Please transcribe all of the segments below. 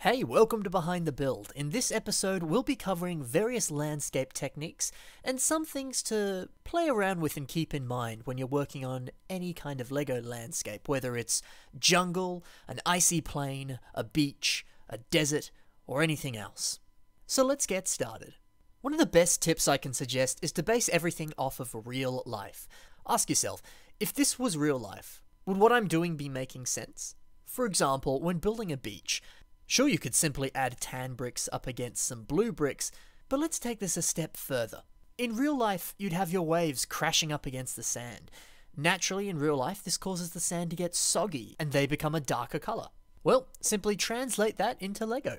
Hey, welcome to Behind the Build. In this episode, we'll be covering various landscape techniques and some things to play around with and keep in mind when you're working on any kind of LEGO landscape, whether it's jungle, an icy plain, a beach, a desert, or anything else. So let's get started. One of the best tips I can suggest is to base everything off of real life. Ask yourself, if this was real life, would what I'm doing be making sense? For example, when building a beach, sure, you could simply add tan bricks up against some blue bricks, but let's take this a step further. In real life, you'd have your waves crashing up against the sand. Naturally, in real life, this causes the sand to get soggy, and they become a darker colour. Well, simply translate that into LEGO.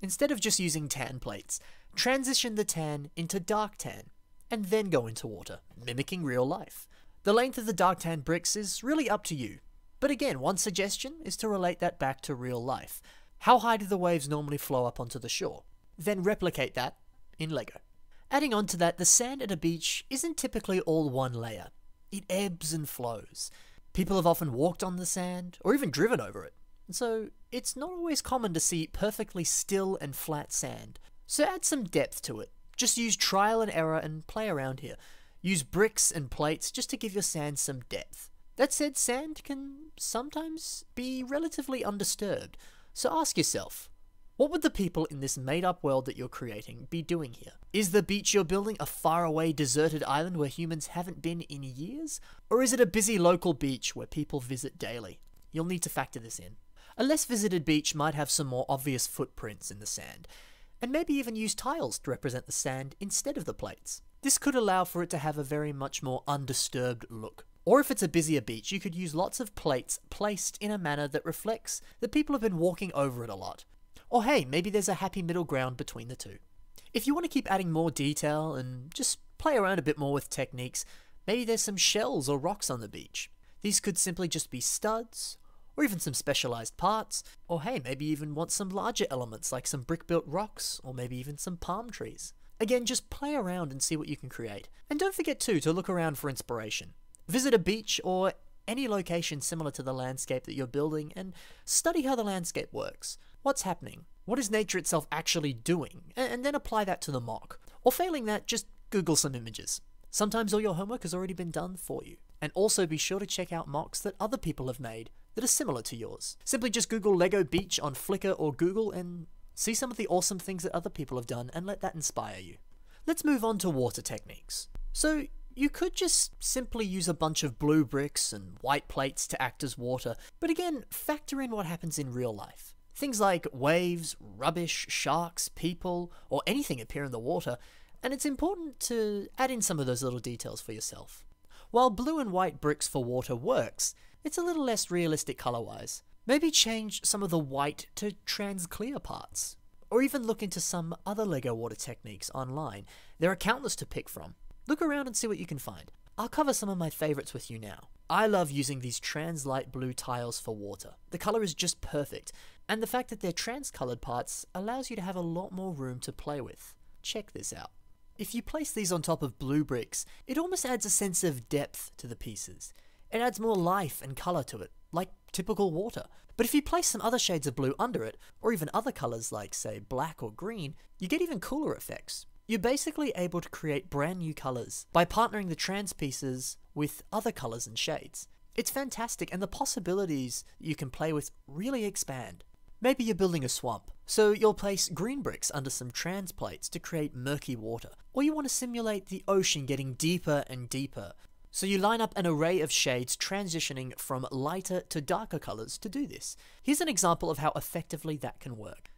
Instead of just using tan plates, transition the tan into dark tan, and then go into water, mimicking real life. The length of the dark tan bricks is really up to you. But again, one suggestion is to relate that back to real life. How high do the waves normally flow up onto the shore? Then replicate that in LEGO. Adding on to that, the sand at a beach isn't typically all one layer. It ebbs and flows. People have often walked on the sand, or even driven over it. So it's not always common to see perfectly still and flat sand. So add some depth to it. Just use trial and error and play around here. Use bricks and plates just to give your sand some depth. That said, sand can sometimes be relatively undisturbed. So ask yourself, what would the people in this made-up world that you're creating be doing here? Is the beach you're building a faraway deserted island where humans haven't been in years? Or is it a busy local beach where people visit daily? You'll need to factor this in. A less visited beach might have some more obvious footprints in the sand, and maybe even use tiles to represent the sand instead of the plates. This could allow for it to have a very much more undisturbed look. Or if it's a busier beach, you could use lots of plates placed in a manner that reflects that people have been walking over it a lot. Or hey, maybe there's a happy middle ground between the two. If you want to keep adding more detail and just play around a bit more with techniques, maybe there's some shells or rocks on the beach. These could simply just be studs, or even some specialized parts, or hey, maybe you even want some larger elements like some brick-built rocks, or maybe even some palm trees. Again, just play around and see what you can create. And don't forget too to look around for inspiration. Visit a beach or any location similar to the landscape that you're building and study how the landscape works. What's happening? What is nature itself actually doing? And then apply that to the mock. Or failing that, just Google some images. Sometimes all your homework has already been done for you. And also be sure to check out mocks that other people have made that are similar to yours. Simply just Google LEGO Beach on Flickr or Google and see some of the awesome things that other people have done and let that inspire you. Let's move on to water techniques. So, you could just simply use a bunch of blue bricks and white plates to act as water, but again, factor in what happens in real life. Things like waves, rubbish, sharks, people, or anything appear in the water, and it's important to add in some of those little details for yourself. While blue and white bricks for water works, it's a little less realistic color-wise. Maybe change some of the white to trans-clear parts, or even look into some other LEGO water techniques online. There are countless to pick from. Look around and see what you can find. I'll cover some of my favorites with you now. I love using these trans light blue tiles for water. The color is just perfect, and the fact that they're trans-colored parts allows you to have a lot more room to play with. Check this out. If you place these on top of blue bricks, it almost adds a sense of depth to the pieces. It adds more life and color to it, like typical water. But if you place some other shades of blue under it, or even other colors like, say, black or green, you get even cooler effects. You're basically able to create brand new colors by partnering the trans pieces with other colors and shades. It's fantastic, and the possibilities you can play with really expand. Maybe you're building a swamp, so you'll place green bricks under some trans plates to create murky water. Or you want to simulate the ocean getting deeper and deeper, so you line up an array of shades transitioning from lighter to darker colors to do this. Here's an example of how effectively that can work.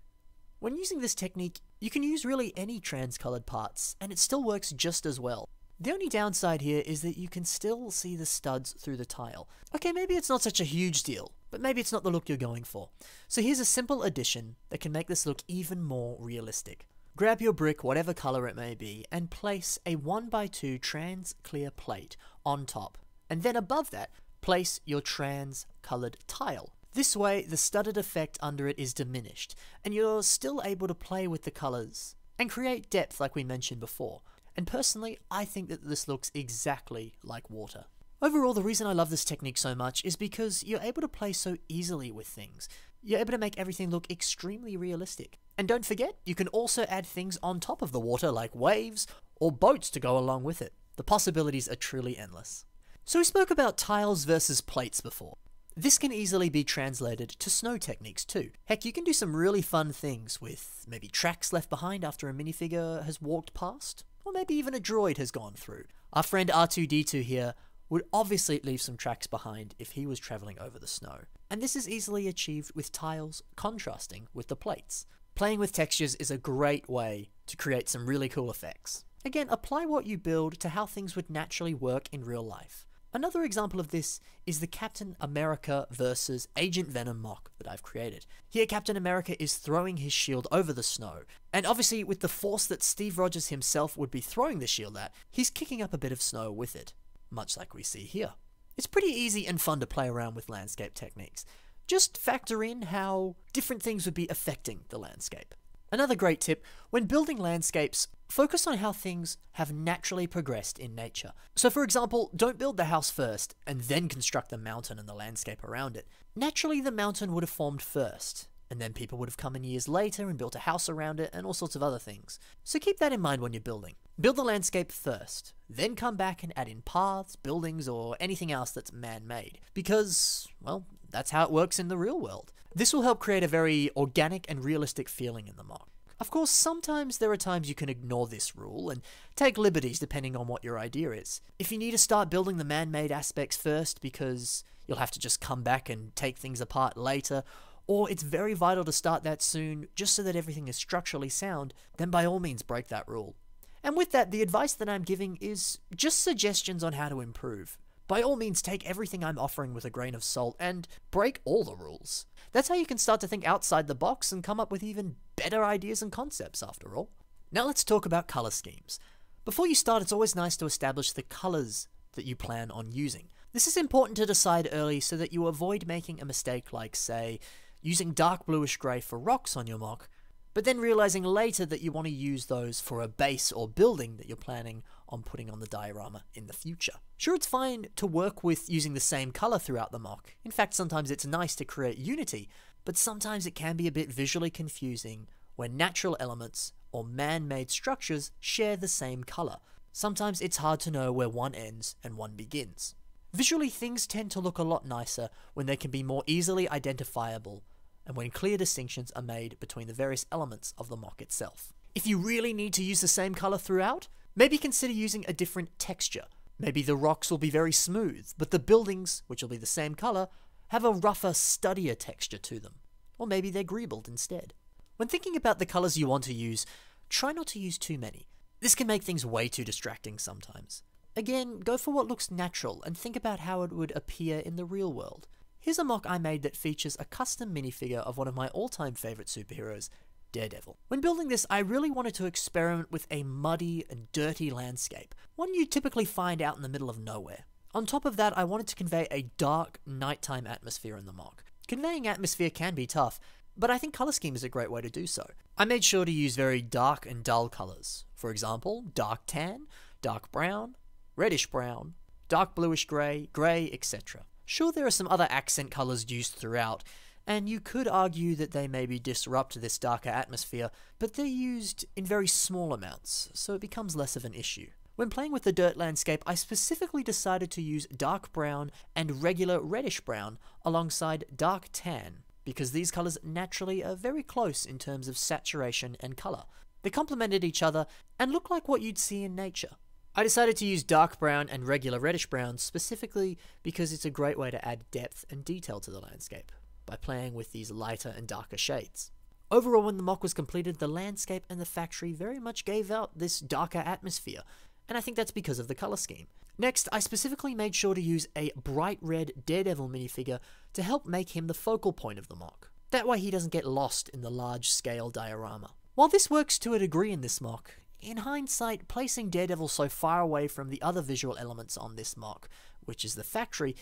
When using this technique, you can use really any trans-colored parts, and it still works just as well. The only downside here is that you can still see the studs through the tile. Okay, maybe it's not such a huge deal, but maybe it's not the look you're going for. So here's a simple addition that can make this look even more realistic. Grab your brick, whatever color it may be, and place a 1x2 trans-clear plate on top. And then above that, place your trans-colored tile. This way, the studded effect under it is diminished, and you're still able to play with the colors and create depth like we mentioned before. And personally, I think that this looks exactly like water. Overall, the reason I love this technique so much is because you're able to play so easily with things. you're able to make everything look extremely realistic. And don't forget, you can also add things on top of the water like waves or boats to go along with it. The possibilities are truly endless. So we spoke about tiles versus plates before. This can easily be translated to snow techniques too. Heck, you can do some really fun things with maybe tracks left behind after a minifigure has walked past, or maybe even a droid has gone through. Our friend R2-D2 here would obviously leave some tracks behind if he was travelling over the snow. And this is easily achieved with tiles contrasting with the plates. Playing with textures is a great way to create some really cool effects. Again, apply what you build to how things would naturally work in real life. Another example of this is the Captain America versus Agent Venom mock that I've created. Here Captain America is throwing his shield over the snow, and obviously with the force that Steve Rogers himself would be throwing the shield at, he's kicking up a bit of snow with it, much like we see here. It's pretty easy and fun to play around with landscape techniques. Just factor in how different things would be affecting the landscape. Another great tip, when building landscapes, focus on how things have naturally progressed in nature. So for example, don't build the house first and then construct the mountain and the landscape around it. Naturally the mountain would have formed first, and then people would have come in years later and built a house around it and all sorts of other things. So keep that in mind when you're building. Build the landscape first, then come back and add in paths, buildings, or anything else that's man-made. Because, well, that's how it works in the real world. This will help create a very organic and realistic feeling in the mock. Of course, sometimes there are times you can ignore this rule and take liberties depending on what your idea is. If you need to start building the man-made aspects first because you'll have to just come back and take things apart later, or it's very vital to start that soon just so that everything is structurally sound, then by all means break that rule. And with that, the advice that I'm giving is just suggestions on how to improve. By all means, take everything I'm offering with a grain of salt and break all the rules. That's how you can start to think outside the box and come up with even better ideas and concepts after all. Now let's talk about color schemes. Before you start, it's always nice to establish the colors that you plan on using. This is important to decide early so that you avoid making a mistake like, say, using dark bluish grey for rocks on your mock, but then realizing later that you want to use those for a base or building that you're planning on putting on the diorama in the future. Sure, it's fine to work with using the same color throughout the mock. In fact, sometimes it's nice to create unity, but sometimes it can be a bit visually confusing when natural elements or man-made structures share the same color. Sometimes it's hard to know where one ends and one begins. Visually, things tend to look a lot nicer when they can be more easily identifiable and when clear distinctions are made between the various elements of the mock itself. If you really need to use the same color throughout, maybe consider using a different texture. Maybe the rocks will be very smooth, but the buildings, which will be the same color, have a rougher, studdier texture to them. Or maybe they're greebled instead. When thinking about the colors you want to use, try not to use too many. This can make things way too distracting sometimes. Again, go for what looks natural and think about how it would appear in the real world. Here's a mock I made that features a custom minifigure of one of my all-time favorite superheroes, Daredevil. When building this, I really wanted to experiment with a muddy and dirty landscape, one you typically find out in the middle of nowhere. On top of that, I wanted to convey a dark, nighttime atmosphere in the mock. Conveying atmosphere can be tough, but I think color scheme is a great way to do so. I made sure to use very dark and dull colors. For example, dark tan, dark brown, reddish brown, dark bluish grey, grey, etc. Sure, there are some other accent colors used throughout, and you could argue that they maybe disrupt this darker atmosphere, but they're used in very small amounts, so it becomes less of an issue. When playing with the dirt landscape, I specifically decided to use dark brown and regular reddish brown alongside dark tan, because these colors naturally are very close in terms of saturation and color. They complemented each other and look like what you'd see in nature. I decided to use dark brown and regular reddish brown specifically because it's a great way to add depth and detail to the landscape by playing with these lighter and darker shades. Overall, when the mock was completed, the landscape and the factory very much gave out this darker atmosphere, and I think that's because of the color scheme. Next, I specifically made sure to use a bright red Daredevil minifigure to help make him the focal point of the mock. That way he doesn't get lost in the large-scale diorama. While this works to a degree in this mock, in hindsight, placing Daredevil so far away from the other visual elements on this mock, which is the factory,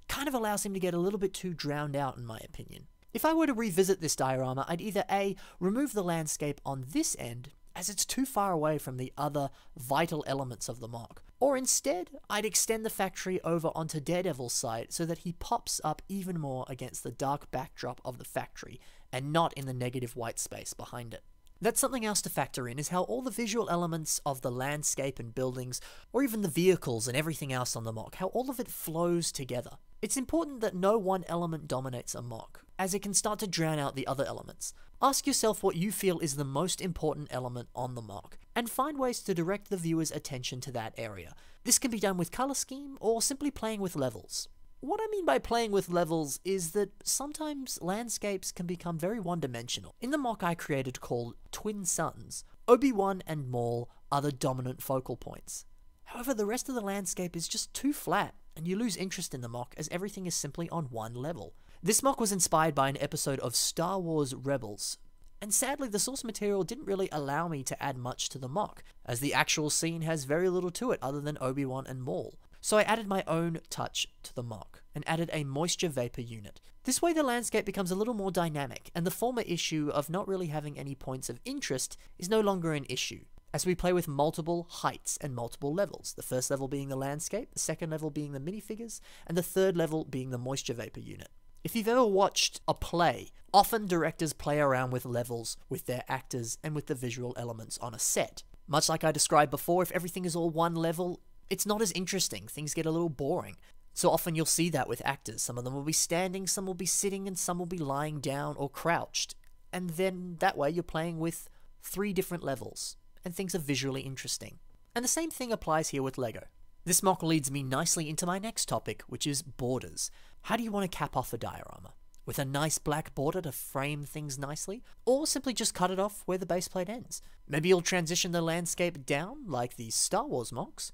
kind of allows him to get a little bit too drowned out in my opinion. If I were to revisit this diorama, I'd either A, remove the landscape on this end, as it's too far away from the other vital elements of the mock, Or instead, I'd extend the factory over onto Daredevil's side so that he pops up even more against the dark backdrop of the factory, and not in the negative white space behind it. That's something else to factor in, is how all the visual elements of the landscape and buildings, or even the vehicles and everything else on the MOC, how all of it flows together. It's important that no one element dominates a MOC, as it can start to drown out the other elements. Ask yourself what you feel is the most important element on the MOC, and find ways to direct the viewer's attention to that area. This can be done with color scheme, or simply playing with levels. What I mean by playing with levels is that sometimes landscapes can become very one-dimensional. In the MOC I created called Twin Suns, Obi-Wan and Maul are the dominant focal points. However, the rest of the landscape is just too flat, and you lose interest in the MOC as everything is simply on one level. This MOC was inspired by an episode of Star Wars Rebels, and sadly the source material didn't really allow me to add much to the MOC, as the actual scene has very little to it other than Obi-Wan and Maul. So I added my own touch to the MOC, and added a moisture vapor unit. This way the landscape becomes a little more dynamic, and the former issue of not really having any points of interest is no longer an issue, as we play with multiple heights and multiple levels, the first level being the landscape, the second level being the minifigures, and the third level being the moisture vapor unit. If you've ever watched a play, often directors play around with levels, with their actors, and with the visual elements on a set. Much like I described before, if everything is all one level, it's not as interesting, things get a little boring. So often you'll see that with actors. Some of them will be standing, some will be sitting, and some will be lying down or crouched. And then that way you're playing with 3 different levels, and things are visually interesting. And the same thing applies here with LEGO. This MOC leads me nicely into my next topic, which is borders. How do you want to cap off a diorama? With a nice black border to frame things nicely? Or simply just cut it off where the base plate ends? Maybe you'll transition the landscape down, like the Star Wars MOCs.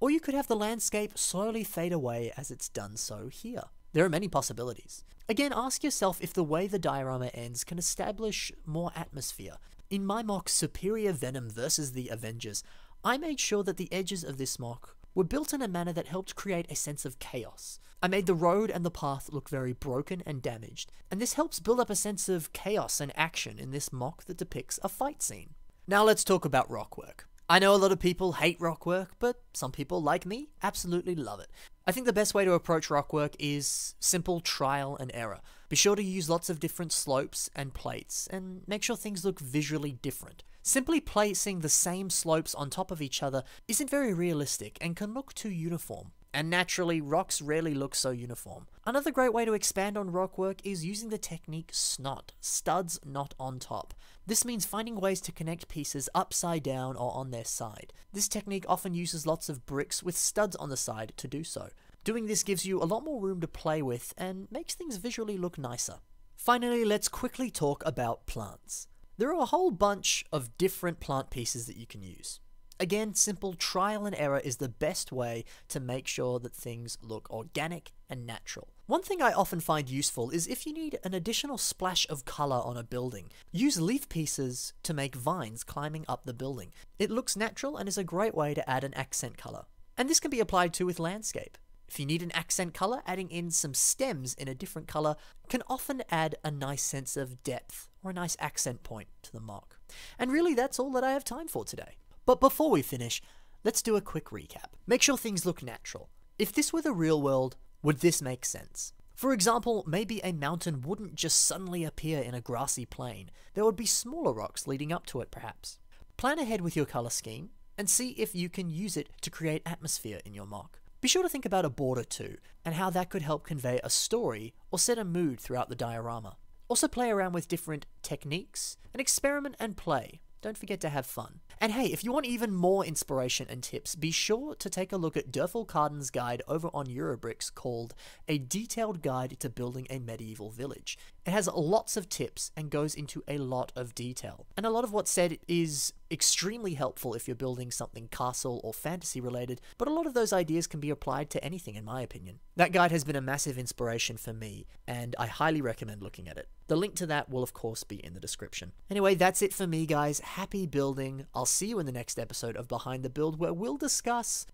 Or you could have the landscape slowly fade away as it's done so here. There are many possibilities. Again, ask yourself if the way the diorama ends can establish more atmosphere. In my MOC Superior Venom vs. the Avengers, I made sure that the edges of this MOC were built in a manner that helped create a sense of chaos. I made the road and the path look very broken and damaged, and this helps build up a sense of chaos and action in this MOC that depicts a fight scene. Now let's talk about rock work. I know a lot of people hate rock work, but some people, like me, absolutely love it. I think the best way to approach rock work is simple trial and error. Be sure to use lots of different slopes and plates, and make sure things look visually different. Simply placing the same slopes on top of each other isn't very realistic and can look too uniform. And naturally, rocks rarely look so uniform. Another great way to expand on rock work is using the technique SNOT, studs not on top. This means finding ways to connect pieces upside down or on their side. This technique often uses lots of bricks with studs on the side to do so. Doing this gives you a lot more room to play with and makes things visually look nicer. Finally, let's quickly talk about plants. There are a whole bunch of different plant pieces that you can use. Again, simple trial and error is the best way to make sure that things look organic and natural. One thing I often find useful is if you need an additional splash of colour on a building, use leaf pieces to make vines climbing up the building. It looks natural and is a great way to add an accent colour. And this can be applied too with landscape. If you need an accent colour, adding in some stems in a different colour can often add a nice sense of depth or a nice accent point to the MOC. And really that's all that I have time for today. But before we finish, let's do a quick recap. Make sure things look natural. If this were the real world, would this make sense? For example, maybe a mountain wouldn't just suddenly appear in a grassy plain. There would be smaller rocks leading up to it perhaps. Plan ahead with your colour scheme and see if you can use it to create atmosphere in your MOC. Be sure to think about a border too, and how that could help convey a story or set a mood throughout the diorama. Also play around with different techniques and experiment and play. Don't forget to have fun. And hey, if you want even more inspiration and tips, be sure to take a look at Derfel Cadarn's guide over on Eurobricks called A Detailed Guide to Building a Medieval Village. It has lots of tips and goes into a lot of detail. And a lot of what's said is extremely helpful if you're building something castle or fantasy related, but a lot of those ideas can be applied to anything in my opinion. That guide has been a massive inspiration for me, and I highly recommend looking at it. The link to that will of course be in the description. Anyway, that's it for me guys. Happy building. I'll see you in the next episode of Behind the Build where we'll discuss...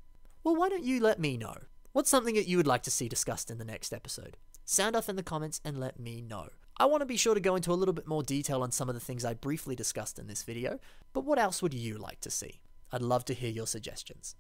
Well, why don't you let me know? What's something that you would like to see discussed in the next episode? Sound off in the comments and let me know. I want to be sure to go into a little bit more detail on some of the things I briefly discussed in this video, but what else would you like to see? I'd love to hear your suggestions.